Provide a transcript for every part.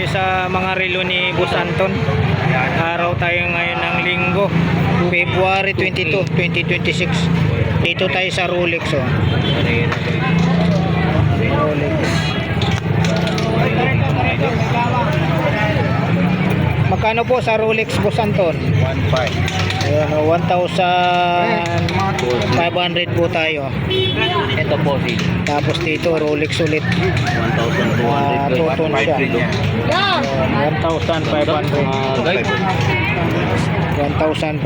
sa mga relo ni Boss Anton. Araw tayo ngayon ng linggo, February 22, 2026. Dito tayo sa Rolex, oh. Rolex. Magkano po sa Rolex, Boss Anton? 1.5. Ayan, 1,500 po tayo. Ito po si Tapos dito Rolex ulit. 1,200. Tuton siya. 1,500. Guys, 1,500.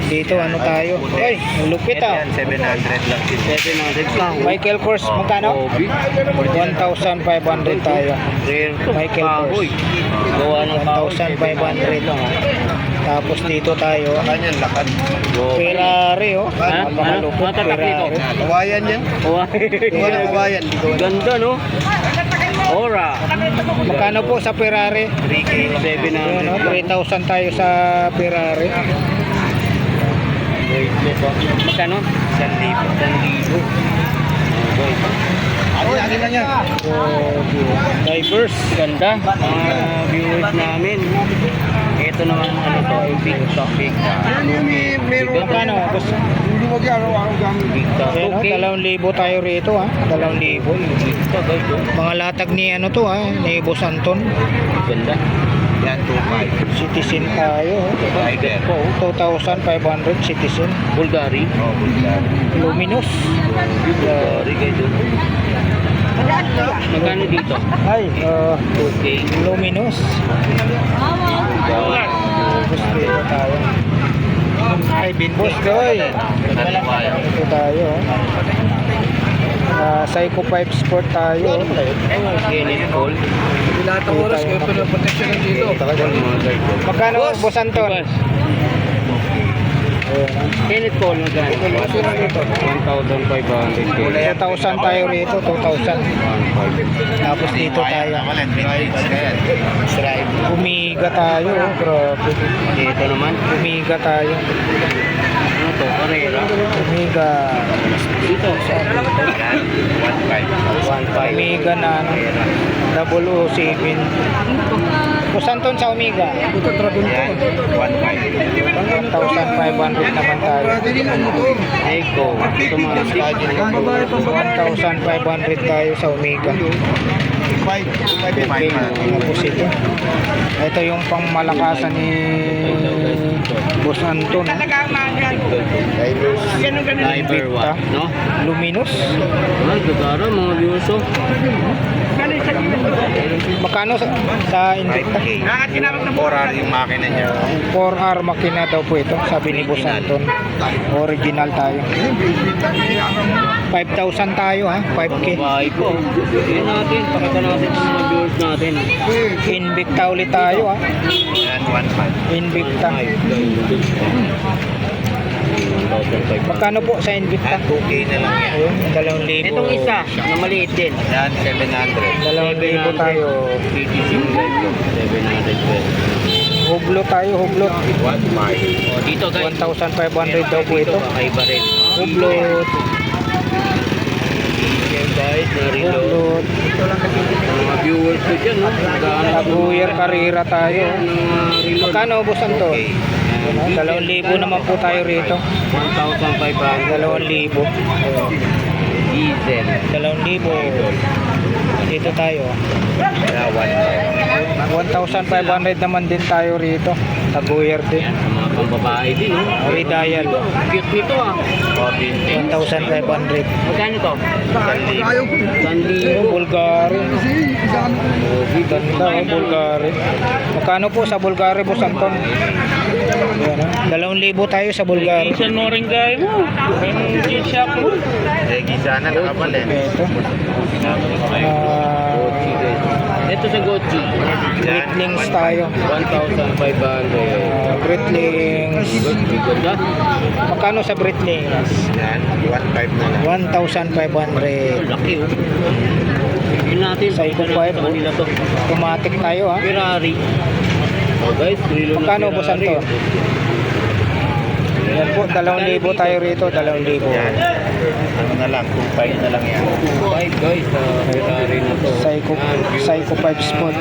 Dito ano tayo? Ay, lupit ah. 700 lang. 700 lang. Michael Kors, magkano? 1,500 tayo. Michael Kors. Gawa ng 1,500 lang. Tapos dito tayo. Kanyang lakad. Ferrari, oh. Napakalupit, Ferrari. Kawayan yan. Kawayan. Ganda, no? Ora. Magkano po sa Ferrari? 3K. 700. 3,000 tayo sa Ferrari. Magkano? 1,000. Akin lang yan. Diverse. Ganda. Mga viewers namin. Ito naman ano to, big top. Magkano? Hindi mo di araw-araw gamit. Big top. Ayan, Okay. 2,000 tayo rito, ha. 2,000. Ito guys, oh. Mga latag ni ano to, ha, ni Boss Anton. Ganda. Yan, 2.5. Citizen tayo, Tiger. oh. 2,500 Citizen. Bulgari. Oh, Bulgari. Luminous. Bulgari guys, oh. Magkano dito? Ay, 2K. Luminous. Tapos dito tayo. Ay, Boss Joy. Ito tayo, Psycho 5 Sport tayo. Kenneth Cole. Lahat ng oras, kayo pinaprotection lang dito. Magkano, Boss Anton? Kenneth Cole, magkano? 1,500. 2,000 tayo rito, 2,000. Tapos dito tayo. Umiga tayo, grabe. Dito naman. Umiga tayo. Ano to? Carrera. Umiga. Dito. 1.5. Umiga na ano. 007. Boss Anton sa Umiga. Ito Dragon Yan, 1.5. 1,500 naman tayo. Echo. Automatic. 1,500 tayo sa Umiga. 5. Tapos ito. Ito yung pangmalakasan ni Boss Anton. Diver 1. No? Luminous. Ay, gagara mga viewers, oh. Magkano sa Invicta? 5K. 4R yung makina niya. 4R makina daw po ito, sabi ni Boss Anton. Original tayo. 5,000 tayo, ha? 5K. Babae po. Yun natin. Pakita natin sa mga viewers natin. Invicta ulit tayo, ha? Yan, 1.5. Invicta. Magkano po sa Invicta? 2K na lang yan. Ayun, 2,000. Itong isa, na maliit din. Yan, 700. 2,000 tayo. PTC Mobile 700. Hublo tayo, hublo. 1.5. Oh, dito guys. 1,500 daw po ito. Kakaiba rin. Hublot. Yan guys, narilo. Hublot. Mga viewers ko dyan, no? Taguyer Carrera tayo. Magkano, Boss Anton? Okay. 2,000 naman po tayo rito. 1,500. 2,000. Diesel. 2,000. Dito tayo. Yan, 1.5. 1,500 naman din tayo rito. Taguyer din. Yan, sa mga pambabae din, no? Redial. Cute nito, ah. 1,500. Magkano to? 1,000. Bulgari. Ganda, Bulgari. Magkano po sa Bulgari, Boss Anton? Yan, 2,000 tayo sa Bulgari. Isang noringgay mo. G-Shock mo. Eh, gisa na nakabalik. Ito. Ito sa Gucci. Greatlings tayo. 1,500. Greatlings. Ganda. Magkano sa Greatlings? Yan, 1.5 na lang. 1,500. Laki, oh. Yun natin. Sa Ito Eco 5, sa kanila to. Automatic tayo, ha? Ferrari. Oh guys, rilo na Magkano, Boss Ferrari. Anton? Yan po, 2,000 tayo rito, 2,000. Yan. Ano na lang, 2.5 na lang yan. 5 guys, Ferrari na to. Psycho 5 Sport.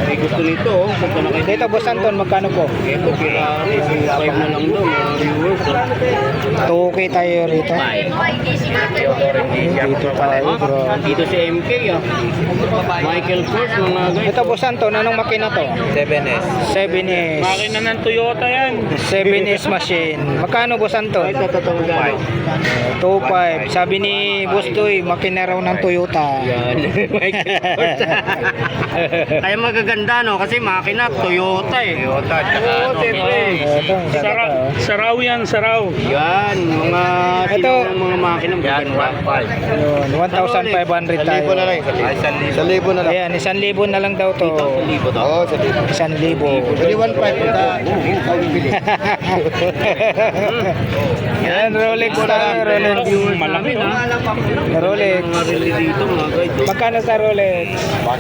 Ay, gusto nito, oh. Punta na kayo. Dito, Boss Anton, magkano po? Ito, Ferrari. 5 na lang daw, mga viewers. 2K tayo rito. 5. Dito tayo, bro. Dito si MK, ah. Michael Kors, mga guys. Ito, Boss Anton, anong makina to? 7S. 7S. Makina ng Toyota yan. 7S machine. Magkano, Boss Anton? Ito, tatawag gano'n. 2.5. Sabi ni Boss Doy, makina raw ng Toyota. Yan. Michael Kors. Kaya magaganda, no? Kasi makina, Toyota eh. Toyota, tsaka ano. siyempre. Ito, ang ganda to, oh. Saraw yan, saraw. Yan, mga Ito. mga makina. Yan, magaganda. 1.5. Yun, 1,500 tayo. Ay, 1,000 na lang. Ayan, 1,000 na lang daw to. Oo, 1,000. 1,000. Pwede 1.5 punta. Yan, Rolex tayo, Rolex. Malaki, no? Rolex. Mga relo dito, mga guys. Magkano sa Rolex?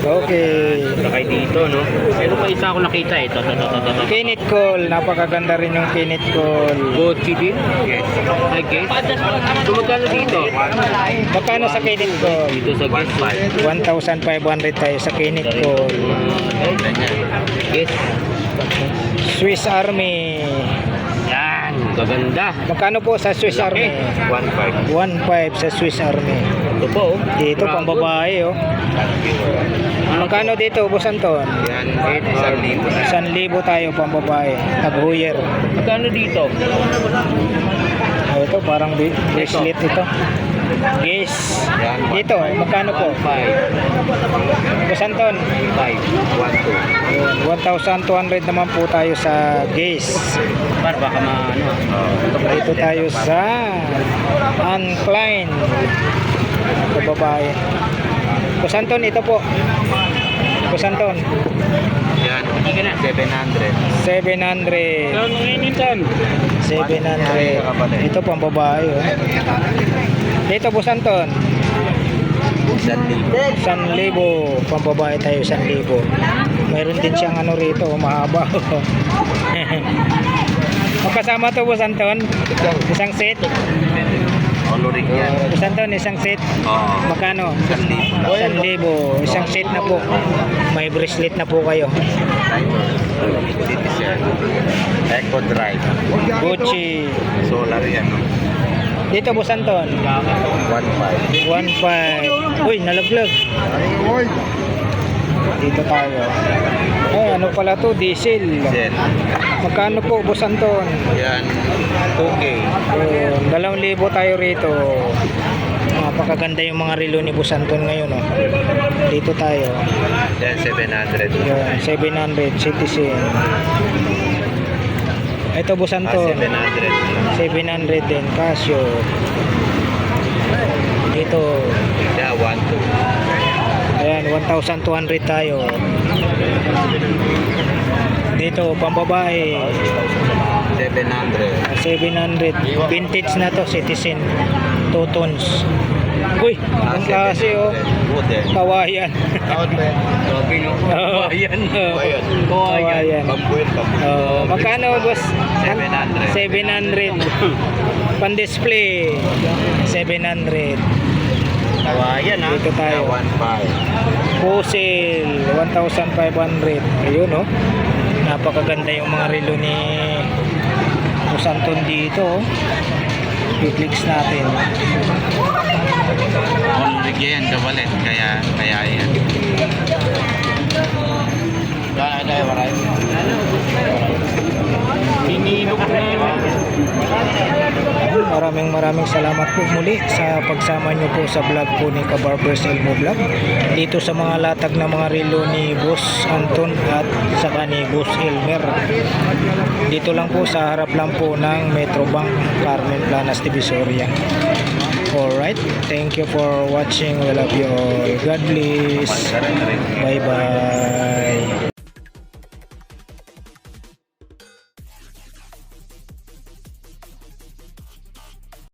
Okay. Sakay dito, no? Pero pa isa ako nakita, ito. Kinit Call, napakaganda rin yung Kinit Call. Gucci din? Yes. I guess. So, magkano dito? Magkano sa Kinit Call? Dito sa guess. 1,500 tayo sa Kinit Call. Yes. Swiss Army. Yan. Gaganda. Magkano po sa Swiss Army? 1.5. 1,500 sa Swiss Army. Ito po, oh. Dito, pang babae, oh. Magkano dito, Boss Anton? Yan, 1,000 na. 1,000 tayo pang babae. Tag-Heuer. Magkano dito? Ito, parang bracelet ito. Yes. Dito, magkano po? 5. Boss Anton? 5. 1,200 naman po tayo sa Gaze. Para baka maano. Dito tayo sa Uncline. Ito babae. Boss Anton, ito po. Boss Anton. Yan, 700. 700. 700. Ito pang babae. Oh. Dito, Boss Anton. 1,000. 1,000. Pang babae tayo, 1,000. Mayroon din siyang ano rito, mahaba. Magkasama to, Boss Anton. Isang set. Coloring yan. Boss Anton, isang set. Oo. Magkano? 1,000. 1,000. Isang set na po. May bracelet na po kayo. Citizen. Eco Drive. Gucci. Solar yan. Dito, Boss Anton. 1.5. 1,500. Uy, nalaglag. Dito tayo. Ano pala to? Diesel. Zen. Magkano po, Boss Anton? Yan, 2K. 2,000 tayo rito. Napakaganda yung mga relo ni Boss Anton ngayon. Oh. Dito tayo. Yan, 700. Yun, 700 Citizen. Ito, Boss Anton. 700. 700 din. Casio. Dito. Yeah, 1.2. Ayan, 1,200 tayo. Dito, pambabae. 700. 700. Vintage na to, Citizen. 2 tons. Uy, ang klase, oh. Good eh. Kawayan. Sabi no? Kawayan. Kawayan. Bambuin, bambuin. Magkano, boss? 700. 700. Pan-display. 700. Kawayan, ha? Dito tayo. 1.5. Fossil. 1,500. Ayun, oh. Napakaganda yung mga relo ni Boss Anton dito, oh. I-flex natin. Coloring yan, kabalit. Kaya yan. Kaya tayo, maray. Hinilok na. Maraming salamat po muli sa pagsama nyo po sa vlog po ni Kabarbers Elmo Vlog dito sa mga latag na mga relo ni Boss Anton at saka ni Boss Elmer. Dito lang po sa harap lang po ng Metrobank Carmen Planas Divisoria. Alright, thank you for watching. We love you all. God bless. Bye bye.